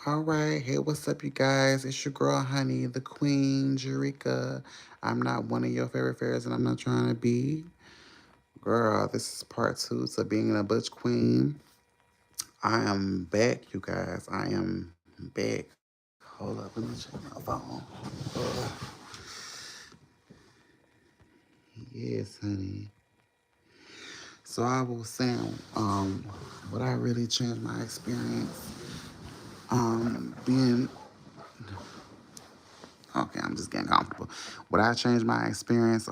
All right, hey, what's up, you guys? It's your girl, Honey, the Queen, Jerica. I'm not one of your favorite fairies, and I'm not trying to be. Girl, this is part two to being a Butch Queen. I am back, you guys. I am back. Hold up, let me check my phone. Uh, yes, honey. So I was saying, what I really changed my experience, being okay. I'm just getting comfortable. What I changed my experience,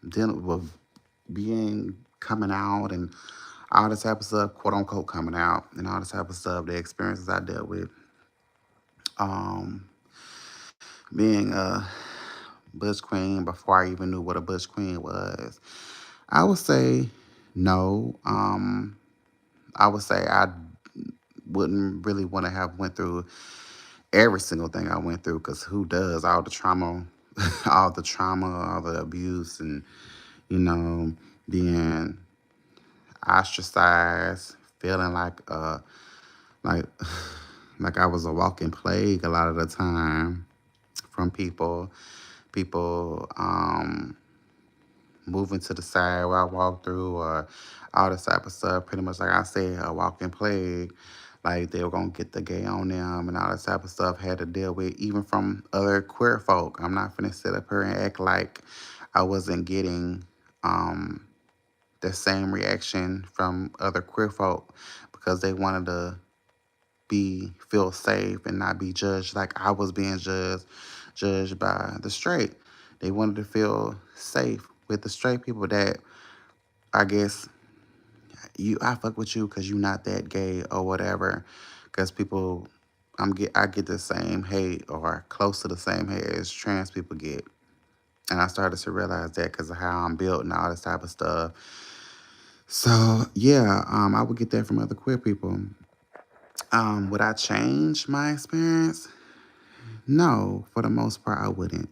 dealing with being coming out and all this type of stuff, quote unquote coming out and all this type of stuff, the experiences I dealt with, um, being a Butch Queen before I even knew what a Butch Queen was. I would say no. I would say I wouldn't really want to have went through every single thing I went through because who does all the trauma, all the abuse, and you know being ostracized, feeling like like I was a walking plague a lot of the time from people. People moving to the side where I walk through or all this type of stuff. Pretty much like I said, a walking plague. Like they were gonna get the gay on them and all this type of stuff. Had to deal with even from other queer folk. I'm not finna sit up here and act like I wasn't getting um the same reaction from other queer folk because they wanted to be feel safe and not be judged like I was being judged by the straight. They wanted to feel safe with the straight people that I guess I fuck with you because you not that gay or whatever. Because people I get the same hate or close to the same hate as trans people get. And I started to realize that because of how I'm built and all this type of stuff. So yeah, I would get that from other queer people. Would I change my experience? No, for the most part, I wouldn't.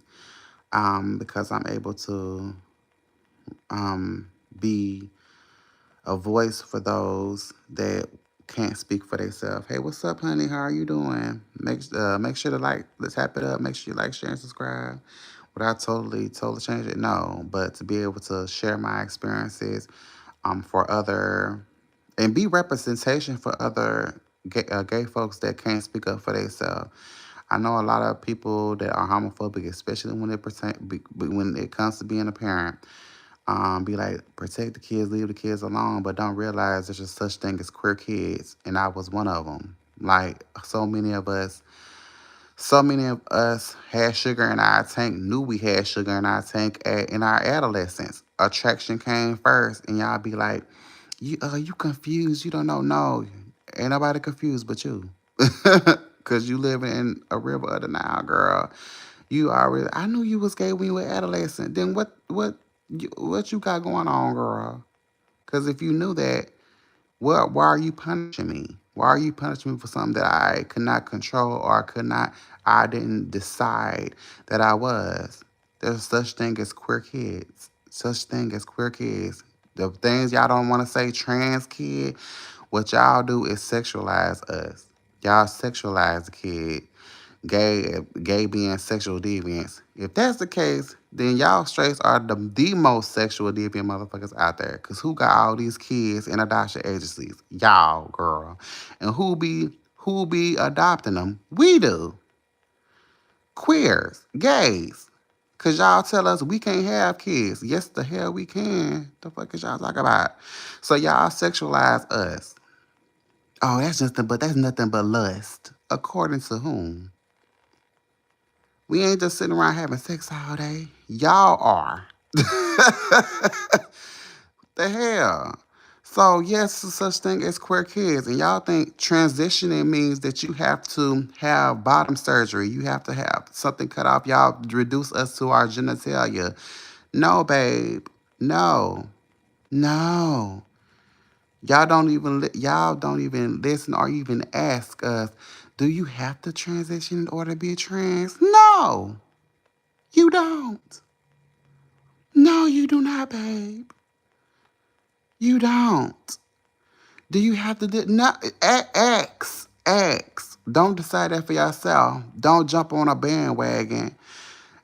Because I'm able to be a voice for those that can't speak for themselves. Hey, what's up, honey? How are you doing? Make sure to like, let's tap it up. Make sure you like, share, and subscribe. Would I totally change it? No, but to be able to share my experiences, for other and be representation for other gay folks that can't speak up for themselves. I know a lot of people that are homophobic, especially when it comes to being a parent. Be like, protect the kids, leave the kids alone, but don't realize there's just such thing as queer kids, and I was one of them. Like so many of us had sugar in our tank, knew we had sugar in our tank in our adolescence. Attraction came first, and y'all be like, you confused, you don't know. No, ain't nobody confused but you. Cause you living in a river of the Nile, girl. You already I knew you was gay when you were adolescent. Then what you got going on, girl? Cause if you knew that, why are you punishing me? Why are you punishing me for something that I could not control or I didn't decide that I was? There's such thing as queer kids. Such thing as queer kids. The things y'all don't want to say, trans kid, what y'all do is sexualize us. Y'all sexualize the kid. Gay being sexual deviants. If that's the case, then y'all straights are the most sexual deviant motherfuckers out there. Cause who got all these kids in adoption agencies? Y'all, girl. And who be adopting them? We do. Queers, gays. Cause y'all tell us we can't have kids. Yes, the hell we can. The fuck is y'all talking about? So y'all sexualize us. Oh, that's nothing but lust. According to whom? We ain't just sitting around having sex all day. Y'all are. The hell? So, yes, there's such thing as queer kids. And y'all think transitioning means that you have to have bottom surgery. You have to have something cut off. Y'all reduce us to our genitalia. No, babe. No. No. Y'all don't even listen or even ask us, do you have to transition in order to be trans? No. You don't. No, you do not, babe. You don't. Do you have to do no? X. Don't decide that for yourself. Don't jump on a bandwagon.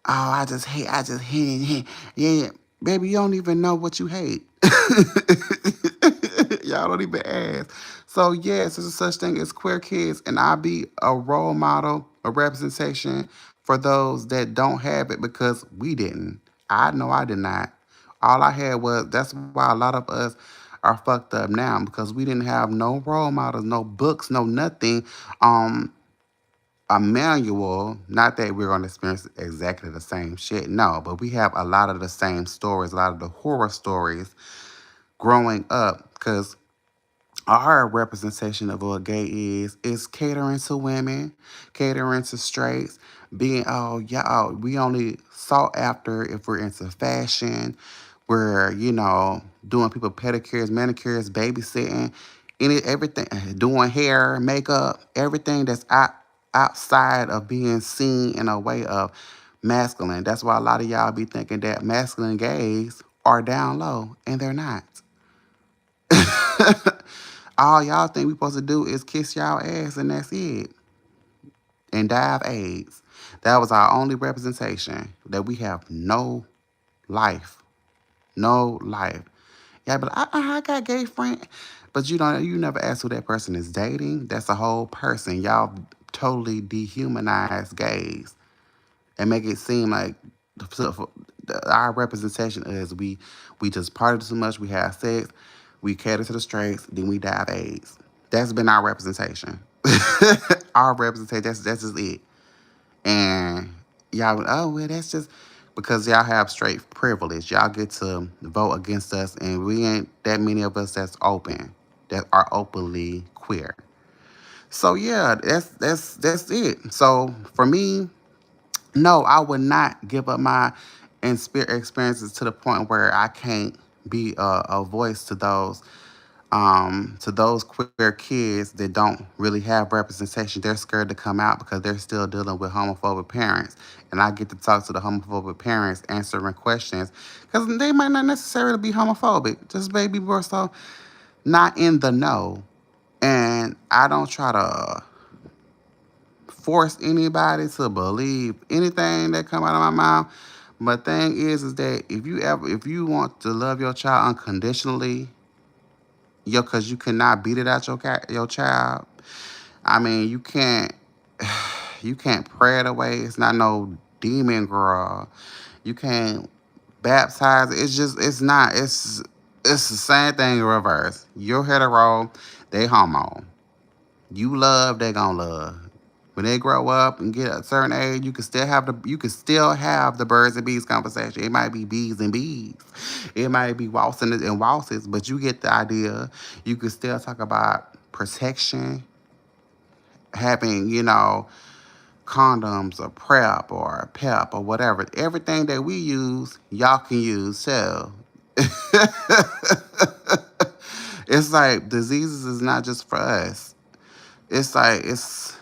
Oh, I just hate. Yeah, baby, you don't even know what you hate. Y'all don't even ask. So yes, there's a such thing as queer kids, and I'll be a role model, a representation for those that don't have it because we didn't. I know I did not. All I had was that's why a lot of us are fucked up now because we didn't have no role models, no books, no nothing. Um, a manual, not that we're going to experience exactly the same shit, no, but we have a lot of the same stories, a lot of the horror stories growing up because our representation of what gay is catering to women, catering to straights, being oh yeah, we only sought after if we're into fashion, we're doing people pedicures, manicures, babysitting, everything, doing hair, makeup, everything that's outside of being seen in a way of masculine. That's why a lot of y'all be thinking that masculine gays are down low, and they're not. All y'all think we supposed to do is kiss y'all ass and that's it. And die of AIDS. That was our only representation. That we have no life. No life. Yeah, but I got gay friend. But you never ask who that person is dating. That's a whole person. Y'all totally dehumanize gays and make it seem like our representation is we just party too much, we have sex, we cater to the straights, then we die of AIDS. That's been our representation. Our representation. That's just it. And y'all, oh well, that's just because y'all have straight privilege. Y'all get to vote against us, and we ain't that many of us that's open, that are openly queer. So yeah, that's it. So for me, no, I would not give up my experiences to the point where I can't be a voice to those queer kids that don't really have representation. They're scared to come out because they're still dealing with homophobic parents. And I get to talk to the homophobic parents, answering questions because they might not necessarily be homophobic, just maybe more so not in the know. And I don't try to force anybody to believe anything that come out of my mouth. But thing is that if you want to love your child unconditionally, cause you cannot beat it out your child. I mean, you can't pray it away. It's not no demon girl. You can't baptize it. It's not. It's the same thing in reverse. You're hetero, they homo. You love, they gonna love. When they grow up and get a certain age, you can still have the birds and bees conversation. It might be bees and bees. It might be waltzing and waltzes, but you get the idea. You can still talk about protection, having, condoms or PrEP or PEP or whatever. Everything that we use, y'all can use too. It's like diseases is not just for us. It's like it's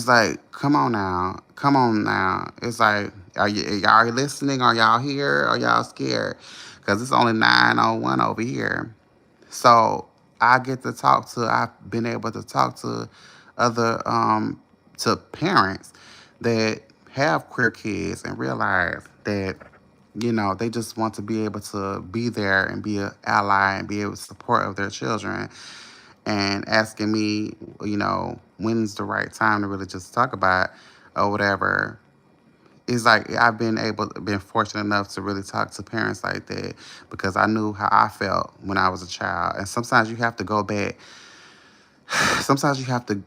like come on now. It's like are you listening? Are y'all here? Are y'all scared? Because it's only 9:01 over here. So I've been able to talk to other to parents that have queer kids and realize that they just want to be able to be there and be an ally and be able to support of their children, and asking me, when's the right time to really just talk about or whatever. It's like been fortunate enough to really talk to parents like that because I knew how I felt when I was a child. And sometimes you have to go back. Sometimes you have to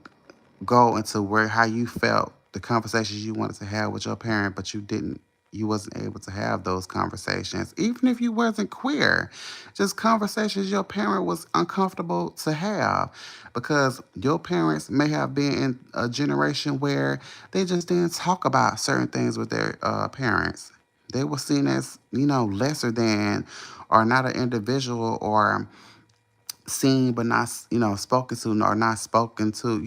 go into where how you felt, the conversations you wanted to have with your parent, but you wasn't able to have those conversations, even if you wasn't queer. Just conversations your parent was uncomfortable to have because your parents may have been in a generation where they just didn't talk about certain things with their parents. They were seen as, lesser than or not an individual or seen but not spoken to or not spoken to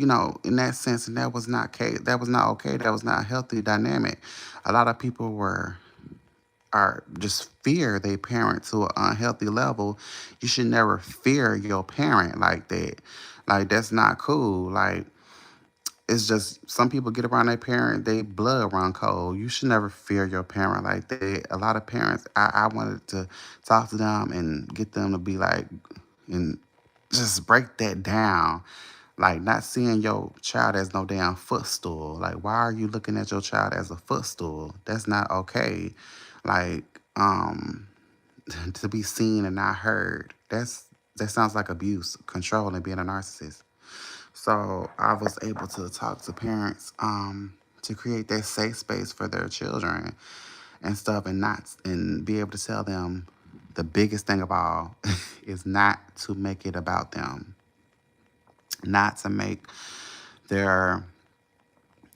in that sense, and that was not okay. That was not a healthy dynamic. A lot of people are just fear their parent to an unhealthy level. You should never fear your parent like that. Like that's not cool. Like it's just some people get around their parent, they blood run cold. You should never fear your parent like that. A lot of parents, I wanted to talk to them and get them to be like, and just break that down. Like not seeing your child as no damn footstool. Like why are you looking at your child as a footstool? That's not okay. Like, to be seen and not heard. That sounds like abuse, control, and being a narcissist. So I was able to talk to parents to create that safe space for their children and stuff, and be able to tell them the biggest thing of all is not to make it about them, not to make their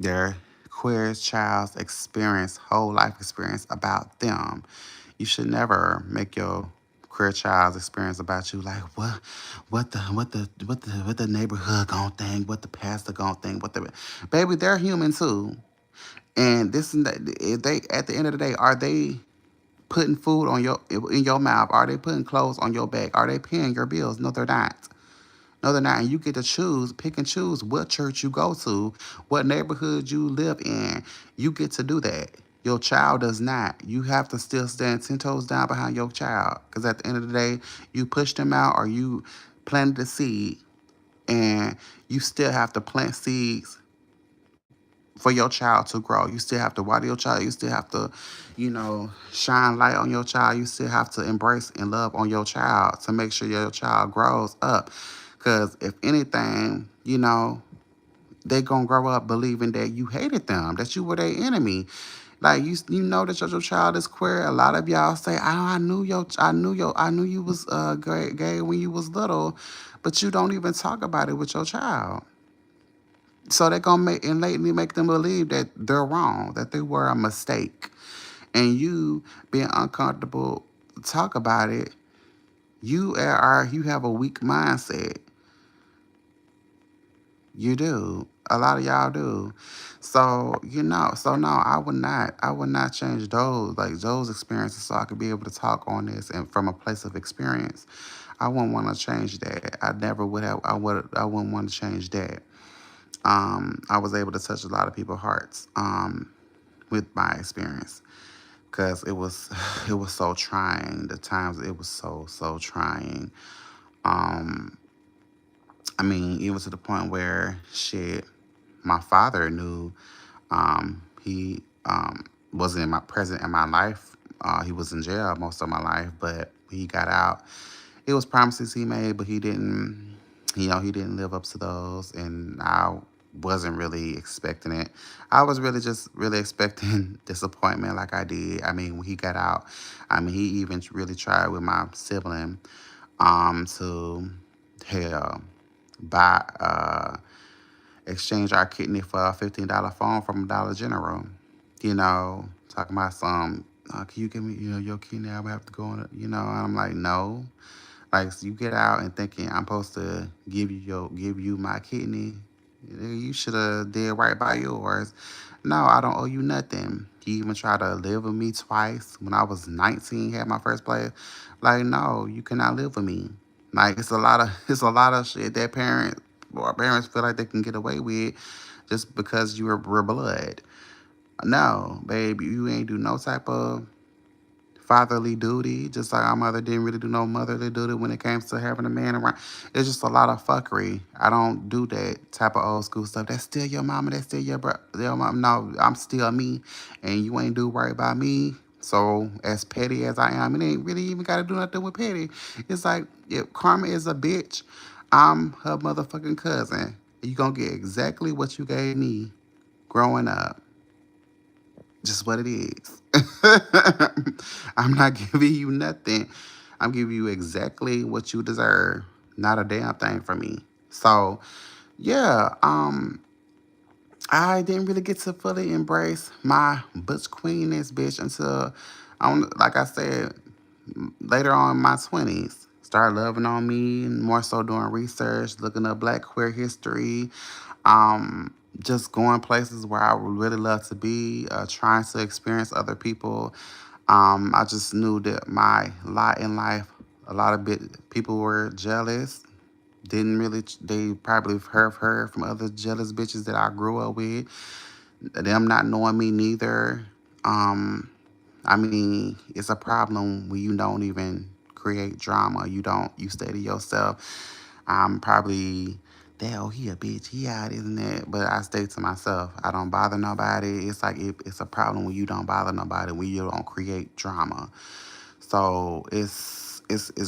their queer child's experience, whole life experience about them. You should never make your queer child's experience about you like what the neighborhood gonna think, what the pastor gonna think, what the baby, they're human too. And this and that, if they at the end of the day, are they putting food on your in your mouth? Are they putting clothes on your back? Are they paying your bills? No, they're not. No, they're not. And you get to choose, pick and choose what church you go to, what neighborhood you live in. You get to do that. Your child does not. You have to still stand 10 toes down behind your child. Because at the end of the day, you pushed them out or you planted a seed. And you still have to plant seeds for your child to grow. You still have to water your child. You still have to, shine light on your child. You still have to embrace and love on your child to make sure your child grows up. Because if anything, they going to grow up believing that you hated them, that you were their enemy. Like you know that your child is queer. A lot of y'all say, "Oh, I knew you was gay when you was little," but you don't even talk about it with your child. So they're gonna make and lately make them believe that they're wrong, that they were a mistake. And you being uncomfortable to talk about it, you have a weak mindset. You do. A lot of y'all do. So no, I would not change those experiences so I could be able to talk on this and from a place of experience. I wouldn't want to change that. I never would have I wouldn't want to change that. I was able to touch a lot of people's hearts with my experience because it was so trying. The times it was so trying. Um, I mean, even to the point where shit, my father knew he wasn't in my present in my life. He was in jail most of my life, but he got out. It was promises he made, but he didn't. He didn't live up to those, and I wasn't really expecting it. I was really just really expecting disappointment, like I did. I mean, when he got out, I mean, he even really tried with my sibling, to hell buy exchange our kidney for a $15 phone from Dollar General. Talking about some, can you give me, your kidney? I would have to go on it, and I'm like, no. Like, so you get out and thinking I'm supposed to give you my kidney. You should have did right by yours. No, I don't owe you nothing. He even tried to live with me twice when I was 19, had my first play. Like, no, you cannot live with me. Like, it's a lot of shit that parents feel like they can get away with just because we're blood. No, babe, you ain't do no type of fatherly duty, just like our mother didn't really do no motherly duty when it comes to having a man around. It's just a lot of fuckery. I don't do that type of old school stuff. That's still your mama, that's still your brother. Your mom. No, I'm still me, and you ain't do right by me. So as petty as I am, it ain't really even got to do nothing with petty. It's like if Karma is a bitch, I'm her motherfucking cousin. You gonna get exactly what you gave me growing up. Just what it is. I'm not giving you nothing. I'm giving you exactly what you deserve. Not a damn thing from me. So yeah, I didn't really get to fully embrace my Butch Queenness bitch until like I said, later on in my 20s. Started loving on me and more so doing research, looking up black queer history, just going places where I would really love to be, trying to experience other people. I just knew that my lot in life, a lot of people were jealous. Didn't really, they probably heard from other jealous bitches that I grew up with. Them not knowing me neither. Um, I mean, it's a problem when you don't even create drama. You stay to yourself. I'm probably, damn, he a bitch, he out, isn't it? But I stay to myself. I don't bother nobody. It's like it's a problem when you don't bother nobody, when you don't create drama. So it's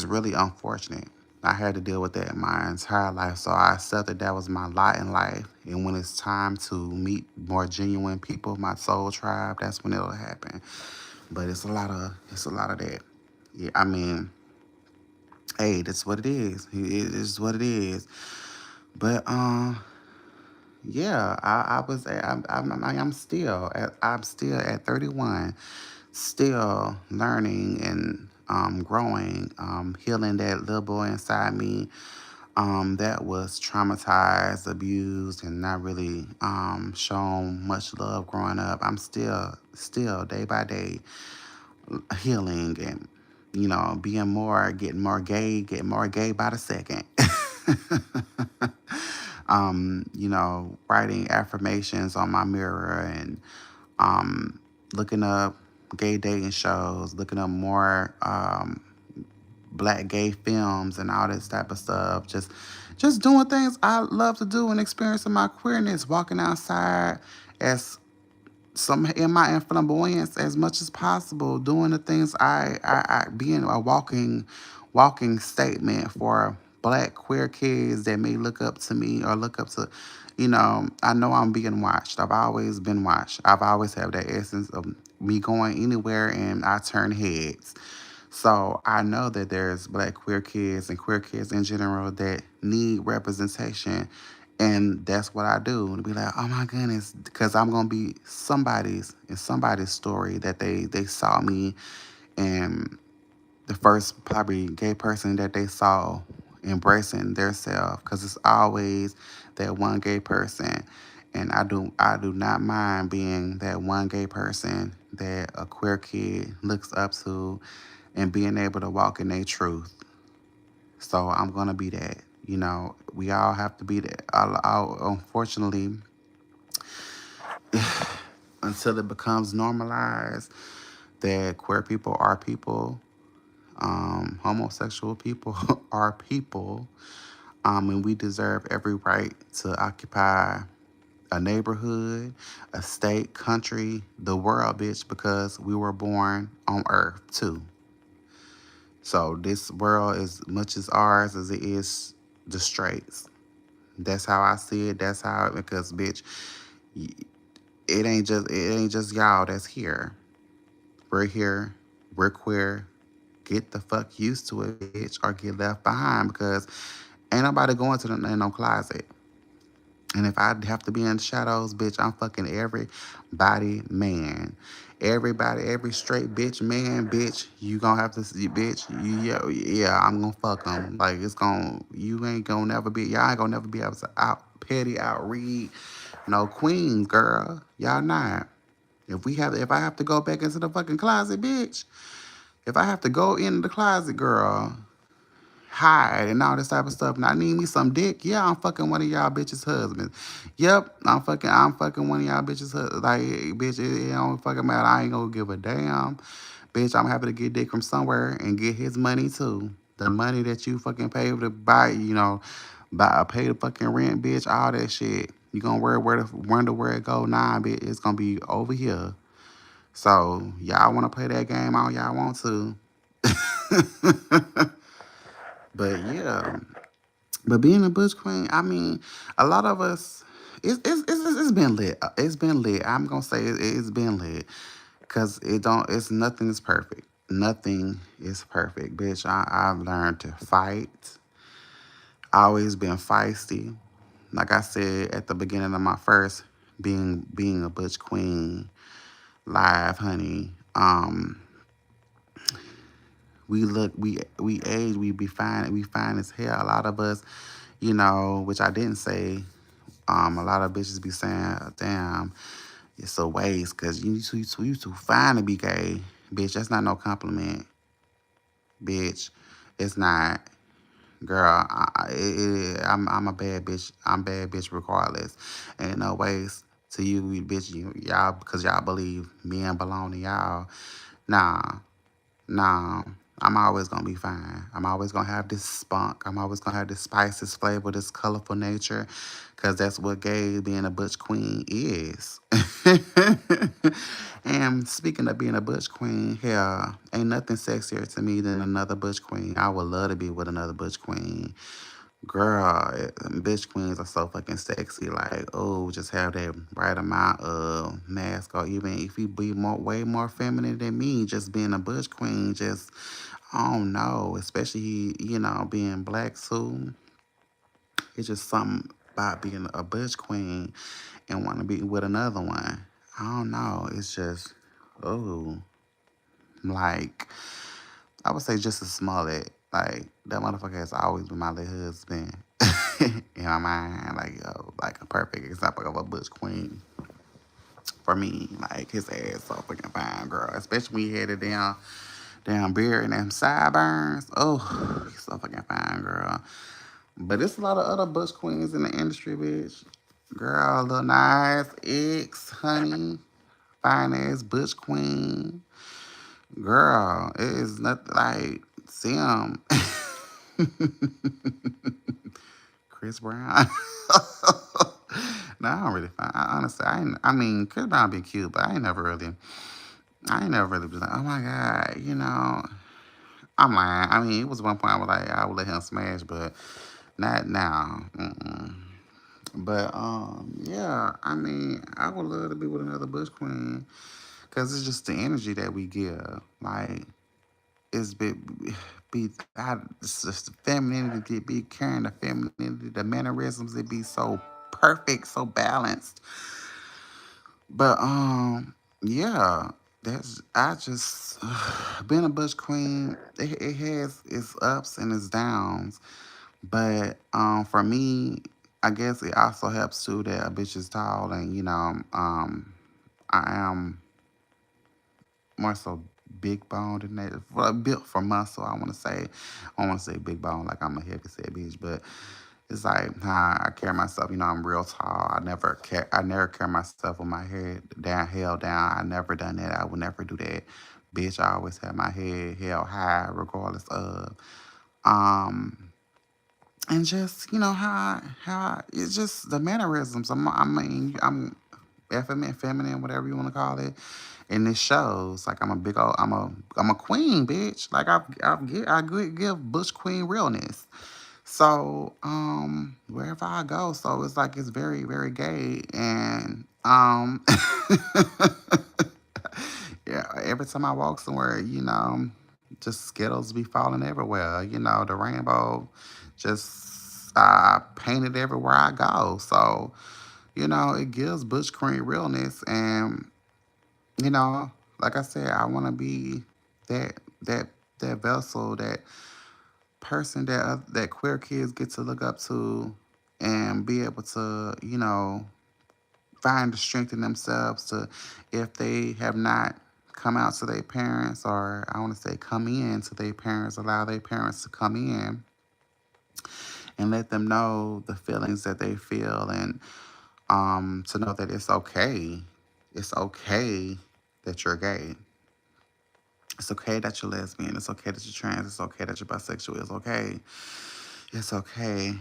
really unfortunate. I had to deal with that my entire life. So I accepted that was my lot in life. And when it's time to meet more genuine people, my soul tribe, that's when it'll happen. But it's a lot of that. Yeah, I mean, hey, that's what it is. It is what it is. But yeah, I was I'm still at 31, still learning and growing, healing that little boy inside me that was traumatized, abused, and not really shown much love growing up. I'm still day by day healing and being more, getting more gay by the second. Writing affirmations on my mirror and um, looking up gay dating shows, looking up more black gay films and all this type of stuff. Just doing things I love to do and experiencing my queerness, walking outside as some in my flamboyance as much as possible, doing the things I being a walking statement for black queer kids that may look up to me or look up to, I know I'm being watched. I've always been watched. I've always had that essence of me going anywhere and I turn heads. So I know that there's black queer kids and queer kids in general that need representation. And that's what I do. To be like, oh my goodness, because I'm gonna be somebody's story that they saw me and the first probably gay person that they saw embracing their self. Because it's always that one gay person. And I do not mind being that one gay person that a queer kid looks up to and being able to walk in their truth. So I'm gonna be that. We all have to be that. Unfortunately, until it becomes normalized that queer people are people, homosexual people are people, and we deserve every right to occupy a neighborhood, a state, country, the world, bitch, because we were born on Earth too. So this world is much as ours as it is the straights. That's how I see it. That's how because bitch, it ain't just y'all that's here. We're here. We're queer. Get the fuck used to it, bitch, or get left behind because ain't nobody going to in no closet. And if I have to be in the shadows, bitch, I'm fucking everybody, man. Everybody, every straight bitch, man, bitch, you gonna have to see, bitch, yeah, I'm gonna fuck them. Like, you ain't gonna never be, y'all ain't gonna never be able to outread no queens, girl. Y'all not. If I have to go back into the fucking closet, bitch, if I have to go in the closet, girl, hide and all this type of stuff. And I need me some dick. Yeah, I'm fucking one of y'all bitches' husbands. Yep, I'm fucking one of y'all bitches' husbands. Like, bitch, it don't fucking matter. I ain't gonna give a damn. Bitch, I'm happy to get dick from somewhere and get his money too. The money that you fucking pay to buy, pay the fucking rent, bitch, all that shit. You gonna wonder where it go? Nah, bitch, it's gonna be over here. So y'all wanna play that game all y'all want to. But yeah. But being a Butch Queen, I mean, a lot of us, it's been lit. It's been lit. I'm gonna say it's been lit, cause it's nothing is perfect. Nothing is perfect, bitch. I've learned to fight. I always been feisty. Like I said at the beginning of my first being a Butch Queen live, honey. We age, we fine as hell. A lot of us, which I didn't say. A lot of bitches be saying, "Damn, it's a waste because you too fine to be gay, bitch." That's not no compliment, bitch. It's not. girl, I'm a bad bitch. I'm bad bitch regardless. Ain't no ways to you, bitch. Y'all, because y'all believe men belong to y'all. Nah, nah. I'm always gonna be fine. I'm always gonna have this spunk. I'm always gonna have this spice, this flavor, this colorful nature, cause that's what gay being a butch queen is. And speaking of being a butch queen, hell, ain't nothing sexier to me than another butch queen. I would love to be with another butch queen. Girl, bitch queens are so fucking sexy. Like, oh, just have that right amount of mask, or even if you be way more feminine than me, just being a butch queen, just, I don't know, especially, being black too. It's just something about being a butch queen and want to be with another one. I don't know. It's just, oh, like, I would say just a Smollett. Like, that motherfucker has always been my little husband. In my mind, like, yo, like a perfect example of a butch queen for me. Like, his ass so fucking fine, girl. Especially when he had it down beard and them sideburns. Oh, he's so fucking fine, girl. But there's a lot of other butch queens in the industry, bitch. Girl, Lil Nas X, honey, fine ass butch queen. Girl, it is nothing like Sim. Chris Brown. No, I don't really find. Honestly, I mean, Chris Brown be cute, but I ain't never really been like, oh my god, I'm lying. I mean, it was one point I was like, I would let him smash, but not now. Mm-mm. But yeah. I mean, I would love to be with another Bush Queen because it's just the energy that we give. Like, it's it's just the femininity, be carrying the femininity, the mannerisms, it be so perfect, so balanced. But yeah, that's I just being a Bush Queen. It has its ups and its downs. But for me, I guess it also helps too that a bitch is tall, and I am more so big boned than that. Well, built for muscle, I want to say. I don't want to say big bone like I'm a heavy set bitch, but it's like how I carry myself. I'm real tall. I never carry myself with my head down, held down. I never done that. I would never do that. Bitch, I always have my head held high, regardless of. Um, and just it's just the mannerisms. I'm feminine, whatever you want to call it. And it shows. Like, I'm a queen, bitch. Like, give Bush Queen realness. So wherever I go, so it's like it's very very gay, and yeah, every time I walk somewhere, just Skittles be falling everywhere. The rainbow just painted everywhere I go. So it gives Bush Queen realness, and you know, like I said, I want to be that that vessel, that person that queer kids get to look up to, and be able to find the strength in themselves to, if they have not come out to their parents, or I want to say come in to their parents, allow their parents to come in and let them know the feelings that they feel, and to know that it's okay. It's okay that you're gay. It's okay that you're lesbian. It's okay that you're trans. It's okay that you're bisexual. It's okay. It's okay.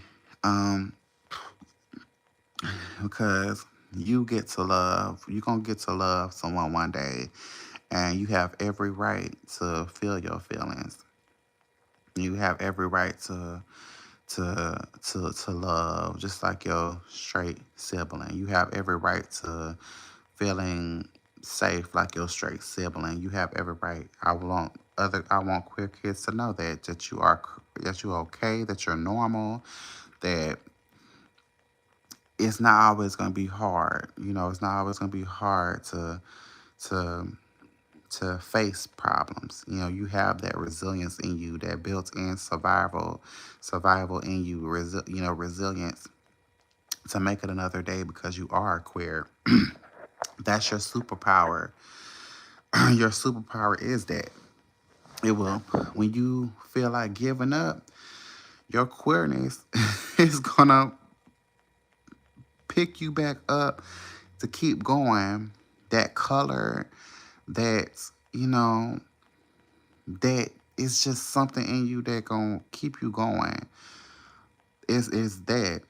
Um, because you're going to get to love someone one day, and you have every right to feel your feelings. You have every right to love, just like your straight sibling. You have every right to feeling safe like your straight sibling. You have every right. I want queer kids to know that you're okay, that you're normal, that it's not always going to be hard. It's not always going to be hard to to face problems. You have that resilience in you, that built-in survival in you, resilience to make it another day because you are queer. That's your superpower. Your superpower is that it will, when you feel like giving up, Your queerness is gonna pick you back up to keep going. That color, that, that is just something in you that gonna keep you going. Is that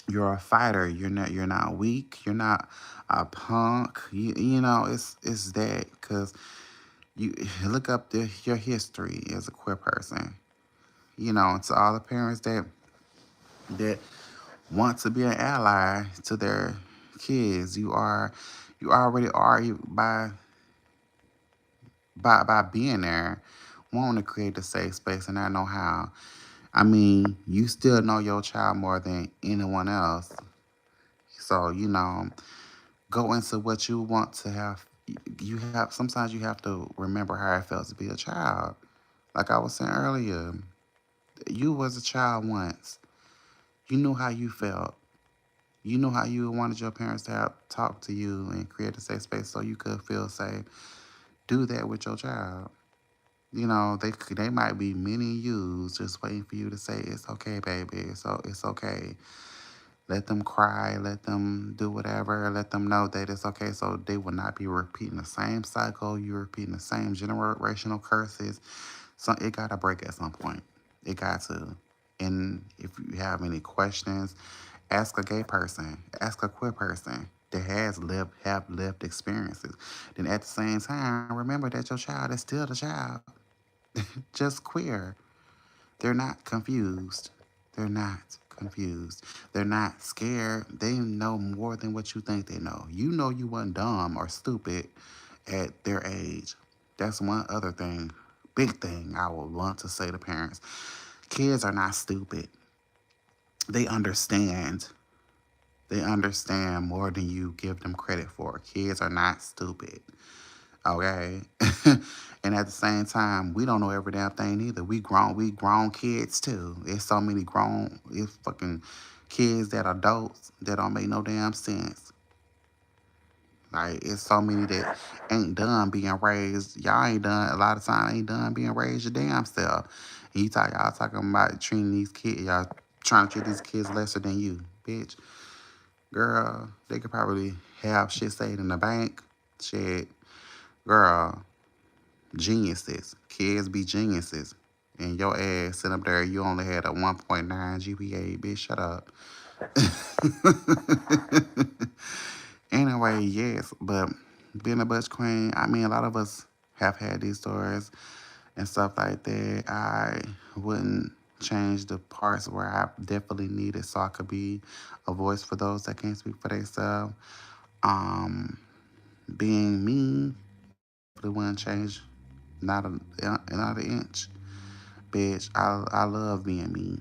you're a fighter. You're not weak. You're not a punk. It's that because you look up your history as a queer person. To all the parents that want to be an ally to their kids, you already are by being there, wanting to create a safe space and not know how. I mean, you still know your child more than anyone else. So, go into what you want to have. Sometimes you have to remember how it felt to be a child. Like I was saying earlier, you was a child once. You knew how you felt. You knew how you wanted your parents to have talk to you and create a safe space so you could feel safe. Do that with your child. They might be many yous just waiting for you to say it's okay, baby. It's okay. Let them cry. Let them do whatever. Let them know that it's okay. So they will not be repeating the same cycle. You're repeating the same generational curses. So it gotta break at some point. It got to. And if you have any questions, ask a gay person. Ask a queer person that have lived experiences. Then at the same time, remember that your child is still the child, just queer. They're not confused. They're not confused. They're not scared. They know more than what you think they know. You know you weren't dumb or stupid at their age. That's one other thing, big thing I would want to say to parents. Kids are not stupid. They understand. They understand more than you give them credit for. Kids are not stupid. Okay. And at the same time, we don't know every damn thing either. We grown kids too. It's so many it's fucking kids that are adults that don't make no damn sense. Like it's so many that ain't done being raised. Y'all ain't done a lot of time ain't done being raised your damn self. And y'all talking about treating these kids, y'all trying to treat these kids lesser than you. Bitch. Girl, they could probably have shit saved in the bank. Shit. Girl, geniuses. Kids be geniuses. And your ass sitting up there, you only had a 1.9 GPA. Bitch, shut up. Anyway, yes, but being a Butch Queen, I mean, a lot of us have had these stories and stuff like that. I wouldn't change the parts where I definitely needed so I could be a voice for those that can't speak for themselves. Um, Being me, I definitely wouldn't change not an inch. Bitch, I love being me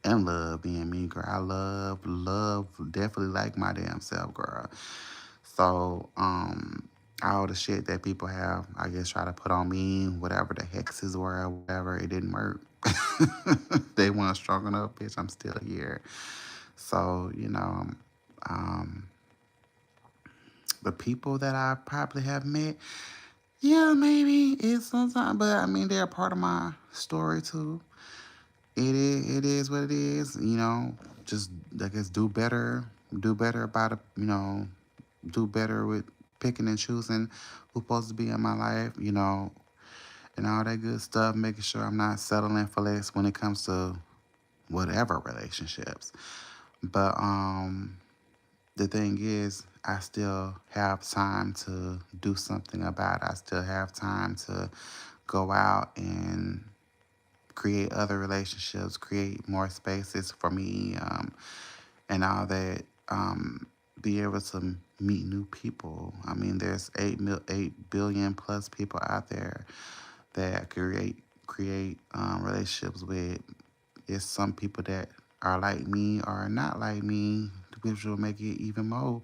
and love being me, girl. I love, definitely like my damn self, girl. So, all the shit that people have, I guess, try to put on me, whatever the hexes were, or whatever, it didn't work. They weren't strong enough, bitch. I'm still here. So, um, the people that I probably have met, yeah, maybe it's sometimes, but I mean, they're a part of my story too. It is what it is. Just I guess do better about it. Do better with picking and choosing who's supposed to be in my life. And all that good stuff. Making sure I'm not settling for less when it comes to whatever relationships. But the thing is, I still have time to do something about it. I still have time to go out and create other relationships, create more spaces for me, and all that. Be able to meet new people. I mean, there's 8 billion plus people out there that create relationships with. It's some people that are like me or not like me, which will make it even more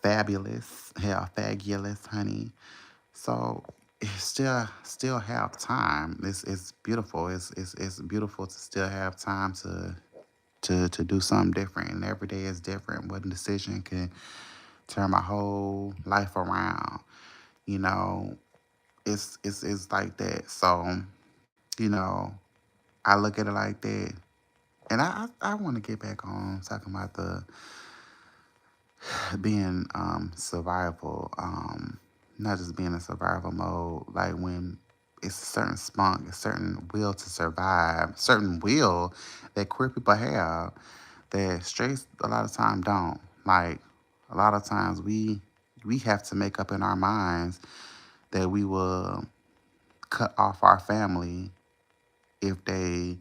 fabulous. Hell, fabulous, honey. So still have time. It's beautiful. It's beautiful to still have time to do something different. And every day is different. One decision can turn my whole life around. You know, it's like that. So, you know, I look at it like that. And I want to get back on talking about the being survival, not just being in survival mode, like when it's a certain spunk, a certain will to survive, certain will that queer people have that straights a lot of time don't. Like a lot of times we have to make up in our minds that we will cut off our family if they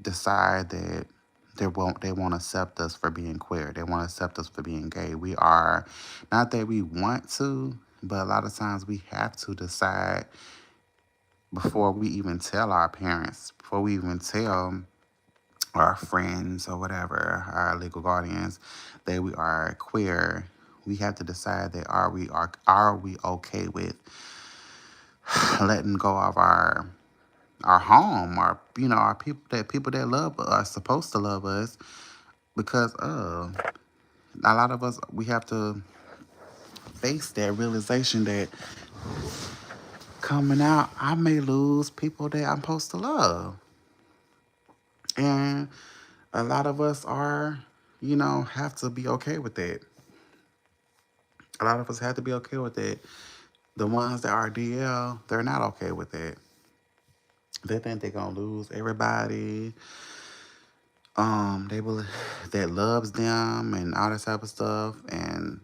decide that they won't accept us for being queer. They won't accept us for being gay. We are not that we want to, but a lot of times we have to decide before we even tell our parents, before we even tell our friends or whatever, our legal guardians, that we are queer. We have to decide that are we okay with letting go of our home, our people that love us, are supposed to love us, because a lot of us, we have to face that realization that coming out, I may lose people that I'm supposed to love, and a lot of us are, have to be okay with that. A lot of us have to be okay with that. The ones that are DL, they're not okay with that. They think they're gonna lose everybody. They will that loves them and all that type of stuff, and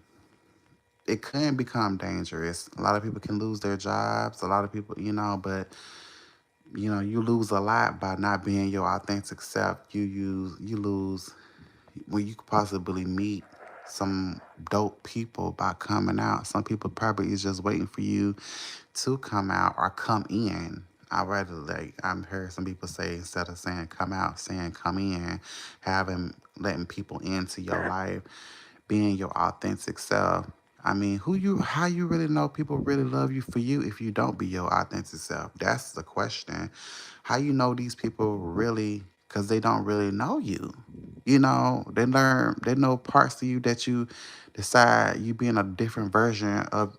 it can become dangerous. A lot of people can lose their jobs. A lot of people, but you lose a lot by not being your authentic self. You lose when you could possibly meet some dope people by coming out. Some people probably is just waiting for you to come out or come in. I rather I've heard some people say, instead of saying come out, saying come in, letting people into your life, being your authentic self. I mean, how you really know people really love you for you if you don't be your authentic self? That's the question. How you know these people really, because they don't really know you. They know parts of you that you decide you being a different version of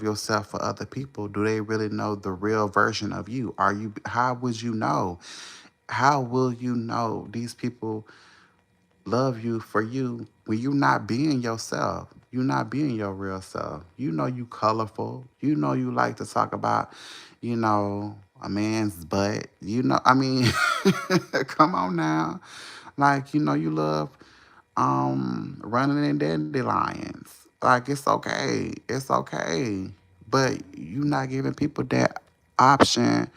yourself for other people. Do they really know the real version of you? How would you know? How will you know these people love you for you when you not being yourself? You not being your real self. You colorful. You like to talk about, a man's butt. I mean, come on now. Like, you love running in dandelions. Like, it's okay. It's okay. But you not giving people that option,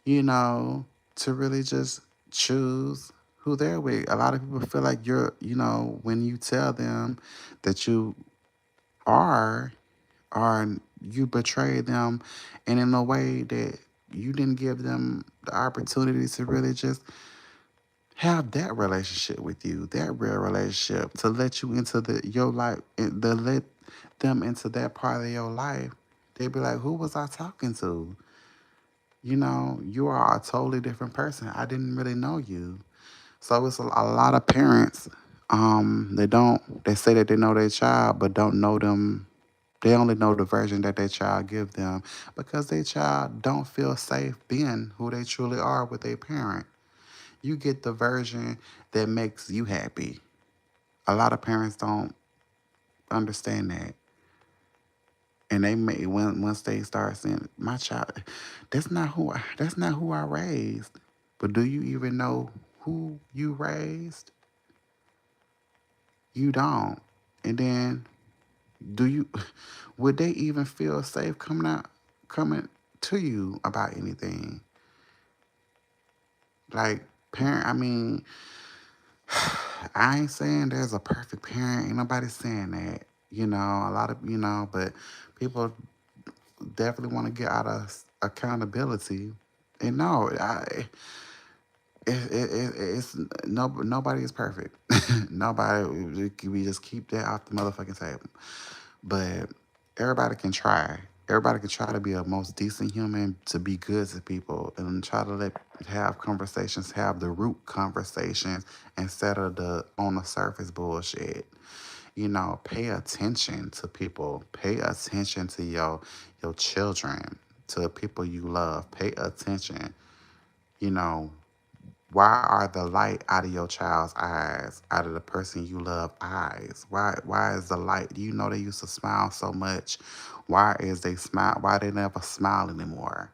you know, to really just choose who they're with. A lot of people feel like when you tell them that you are, or you betray them, and in a way that you didn't give them the opportunity to really just have that relationship with you, that real relationship, to let you into your life, to let them into that part of your life. They'd be like, who was I talking to? You are a totally different person. I didn't really know you. So it's a lot of parents, they say that they know their child, but don't know them. They only know the version that their child give them, because their child don't feel safe being who they truly are with their parent. You get the version that makes you happy. A lot of parents don't understand that. And they may, once they start saying, my child, that's not who I raised. But do you even know who you raised? You don't. And then do you would they even feel safe coming to you about anything? Like, parent, I mean, I ain't saying there's a perfect parent. Ain't nobody saying that. A lot of, but people definitely want to get out of accountability. And no, it's nobody is perfect. Nobody. We just keep that off the motherfucking table. But everybody can try. Everybody can try to be a most decent human, to be good to people, and try to have conversations, have the root conversations, instead of the on the surface bullshit. Pay attention to people. Pay attention to your children, to people you love. Pay attention. Why are the light out of your child's eyes, out of the person you love eyes? Why is the light? Do you know they used to smile so much? Why is they smile? Why they never smile anymore?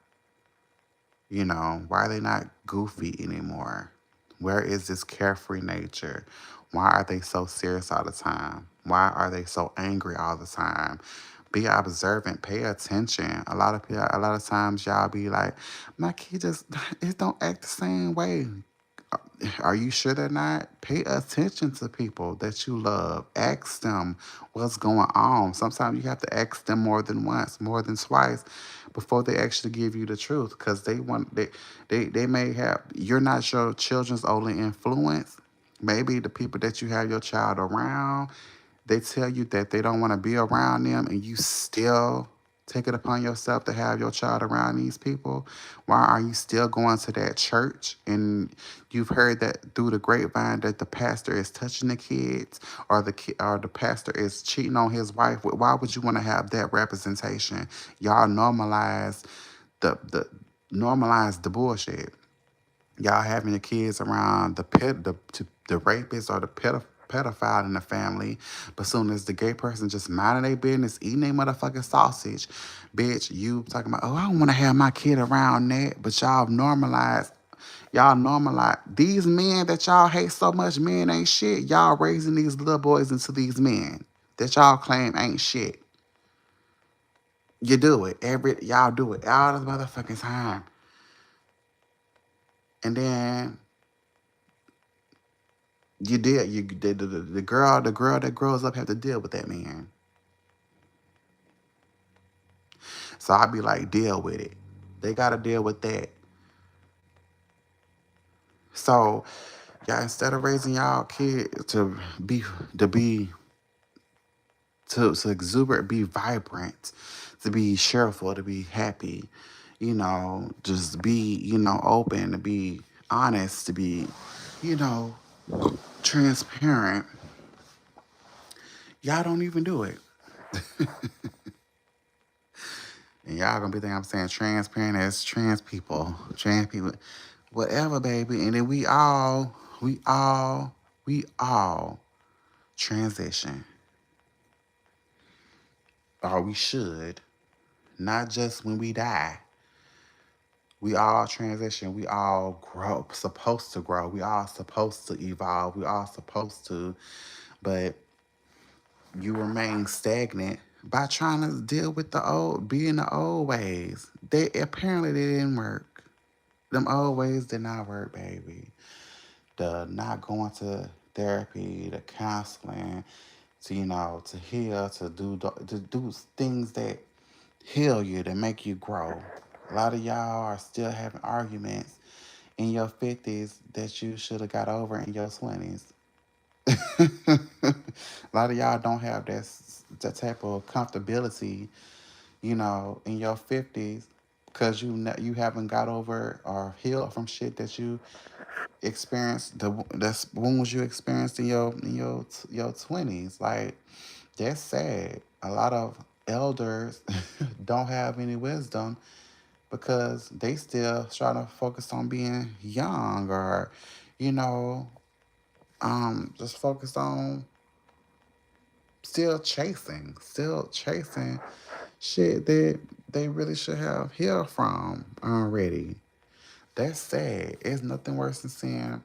Why are they not goofy anymore? Where is this carefree nature? Why are they so serious all the time? Why are they so angry all the time? Be observant, pay attention. A lot of times y'all be like, my kid just it don't act the same way. Are you sure they're not? Pay attention to people that you love. Ask them what's going on. Sometimes you have to ask them more than once, more than twice, before they actually give you the truth. Because they may have you're not your children's only influence. Maybe the people that you have your child around, they tell you that they don't want to be around them, and you still take it upon yourself to have your child around these people. Why are you still going to that church? And you've heard that through the grapevine that the pastor is touching the kids, or the pastor is cheating on his wife. Why would you want to have that representation? Y'all the normalize the bullshit. Y'all having your kids around the rapist or the pedophile in the family, but soon as the gay person just minding their business, eating their motherfucking sausage, bitch, you talking about, oh, I don't want to have my kid around that, but y'all normalize these men that y'all hate so much. Men ain't shit. Y'all raising these little boys into these men that y'all claim ain't shit. You do it y'all do it all the motherfucking time, and then the girl that grows up have to deal with that man. So I'd be like, deal with it. They gotta deal with that. So y'all, instead of raising y'all kid be to be to exuberate, be vibrant, to be cheerful, to be happy, just be, open, to be honest, to be, you know, transparent. Y'all don't even do it. And y'all gonna be thinking I'm saying transparent as trans people, whatever, baby. And then we all transition, or we should, not just when we die. We all transition. We all grow, supposed to grow. We all supposed to evolve. We all supposed to, but you remain stagnant by trying to deal with be in the old ways. They didn't work. Them old ways did not work, baby. The not going to therapy, the counseling, to heal, to do things that heal you, that make you grow. A lot of y'all are still having arguments in your 50s that you should have got over in your 20s. A lot of y'all don't have that type of comfortability, in your 50s, because you haven't got over or healed from shit that you experienced, that's wounds you experienced in your 20s. Like, that's sad. A lot of elders don't have any wisdom because they still trying to focus on being young, or you know just focus on still chasing shit that they really should have healed from already. That's sad. It's nothing worse than seeing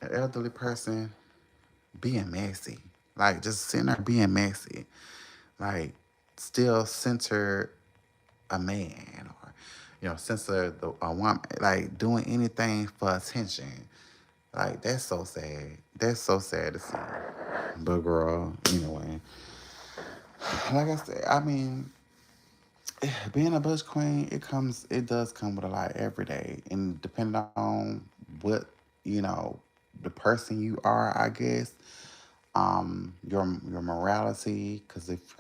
an elderly person being messy. Like, just sitting there being messy. Like, still center a man, or, censor a woman. Like, doing anything for attention. Like, that's so sad. That's so sad to see. But, girl, anyway. Like I said, I mean, being a Butch queen, it does come with a lot every day. And depending on what, you know, the person you are, I guess, your morality. Because if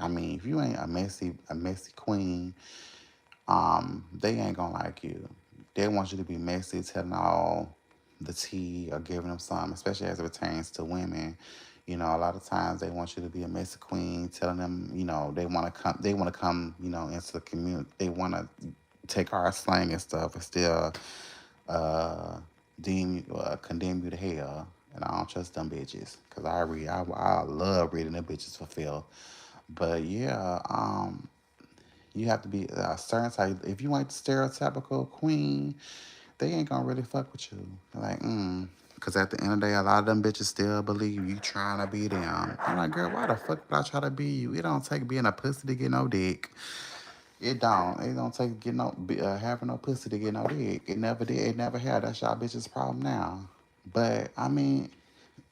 you ain't a messy queen, they ain't gonna like you. They want you to be messy, telling all the tea, or giving them some, especially as it pertains to women. A lot of times they want you to be a messy queen, telling them, they want to come, into the community. They want to take our slang and stuff and still, uh, condemn you to hell. And I don't trust them bitches. Cause I love reading them bitches for Phil. But yeah, you have to be a certain type. If you ain't the stereotypical queen, they ain't gonna really fuck with you. Like, Cause at the end of the day, a lot of them bitches still believe you trying to be them. I'm like, girl, why the fuck would I try to be you? It don't take being a pussy to get no dick. It don't. It don't take having no pussy to get no dick. It never did. It never had. That's y'all bitches' problem now. But I mean,